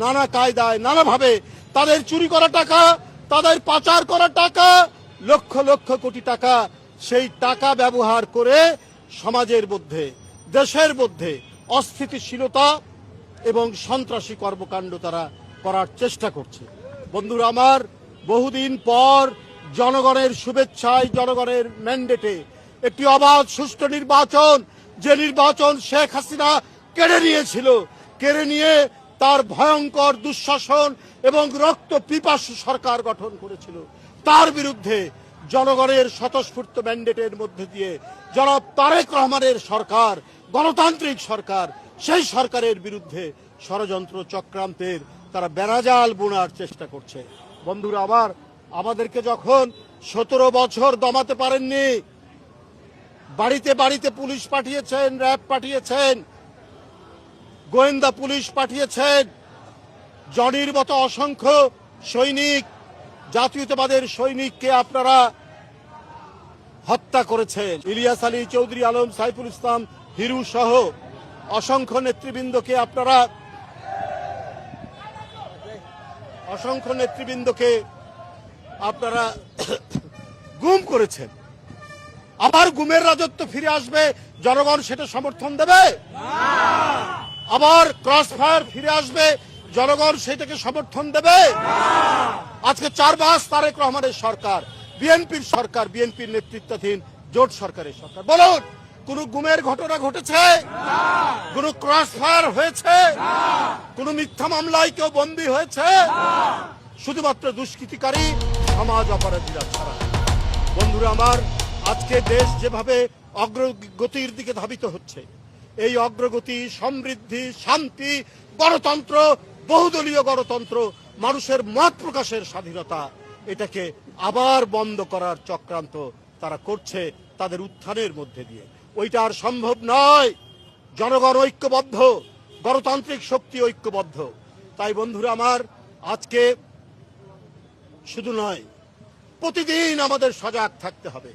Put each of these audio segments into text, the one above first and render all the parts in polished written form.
নানা কায়দায় নানাভাবে তাদের চুরি করা টাকা, তাদের পাচার করা টাকা, লক্ষ লক্ষ কোটি টাকা, সেই টাকা ব্যবহার করে সমাজের মধ্যে, দেশের মধ্যে অস্থিতিশীলতা এবং সন্ত্রাসী কর্মকাণ্ড তারা করার চেষ্টা করছে। বন্ধুরা আমার, বহুদিন পর জনগণের শুভেচ্ছায়, জনগণের ম্যান্ডেটে একটি অবাধ সুষ্ঠু নির্বাচন, যে নির্বাচন শেখ হাসিনা কেড়ে নিয়েছিল, কেড়ে নিয়ে তার ভয়ঙ্কর দুঃশাসন এবং রক্ত পিপাসু সরকার গঠন করেছিল, তার বিরুদ্ধে জনগণের স্বতঃস্ফূর্ত ম্যান্ডেটের মধ্যে দিয়ে জনাব তারেক রহমানের সরকার, গণতান্ত্রিক সরকার, সেই সরকারের বিরুদ্ধে ষড়যন্ত্র চক্রান্তের তারা বেড়াজাল বোনার চেষ্টা করছে। বন্ধুরা আমার, আমাদেরকে যখন 17 বছর দমাতে পারেননি, বাড়িতে বাড়িতে পুলিশ পাঠিয়েছেন, র্যাব পাঠিয়েছেন, গোয়েন্দা পুলিশ পাঠিয়েছেন, জনির মতো অসংখ্য সৈনিক, জাতীয়তাবাদের সৈনিককে আপনারা হত্যা করেছেন। ইলিয়াস আলী, চৌধুরী আলম, সাইফুল ইসলাম, হিরু সহ অসংখ্য নেতৃবৃন্দকে আপনারা গুম করেছেন। আবার গুমের রাজত্ব ফিরে আসবে, জনগণ সেটা সমর্থন দেবে? আবার ক্রস ফায়ার ফিরে আসবে, জনগণ সেটাকে সমর্থন দেবে? আজকে 4 মাস তারেক রহমানের সরকার, বিএনপির সরকার, বিএনপির নেতৃত্বাধীন জোট সরকারের সরকার, বলুন কোন গুমের ঘটনা ঘটেছে? কোন ক্রস ফায়ার হয়েছে? কোন মিথ্যা মামলায় কেউ বন্দী হয়েছে? শুধুমাত্র দুষ্কৃতিকারী, সমাজ অপরাধীরা ছাড়া। বন্ধুরা আমার, আজকে দেশ যেভাবে অগ্রগতির দিকে ধাবিত হচ্ছে, এই অগ্রগতি, সমৃদ্ধি, শান্তি, গণতন্ত্র, বহুদলীয় গণতন্ত্র, মানুষের মত প্রকাশের স্বাধীনতা, এটাকে আবার বন্ধ করার চক্রান্ত তারা করছে তাদের উত্থানের মধ্যে দিয়ে। ওইটা আর সম্ভব নয়। জনগণ ঐক্যবদ্ধ, গণতান্ত্রিক শক্তি ঐক্যবদ্ধ। তাই বন্ধুরা আমার, আজকে শুধু নয়, প্রতিদিন আমাদের সজাগ থাকতে হবে।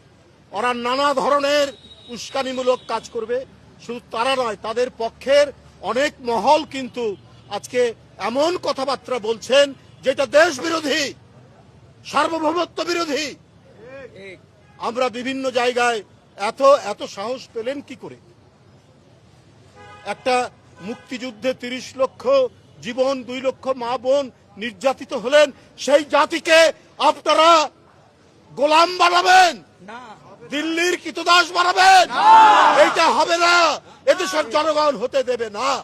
ওরা নানা ধরনের উস্কানিমূলক কাজ করবে, শুধু তারা নয়, তাদের পক্ষের অনেক মহল কিন্তু আজকে এমন কথাবার্তা বলছেন যেটা দেশ বিরোধী, সার্বভৌমত্ব বিরোধী। আমরা বিভিন্ন জায়গায় এত সাহস পেলেন কি করে? একটা মুক্তিযুদ্ধে 30 লক্ষ জীবন, 2 লক্ষ মা বোন নির্যাতিত হলেন, সেই জাতিকে আপনারা গোলাম বানাবেন, দিল্লির কৃতদাস বানাবেন? এইটা হবে না, এদেশের জনগণ হতে দেবে না।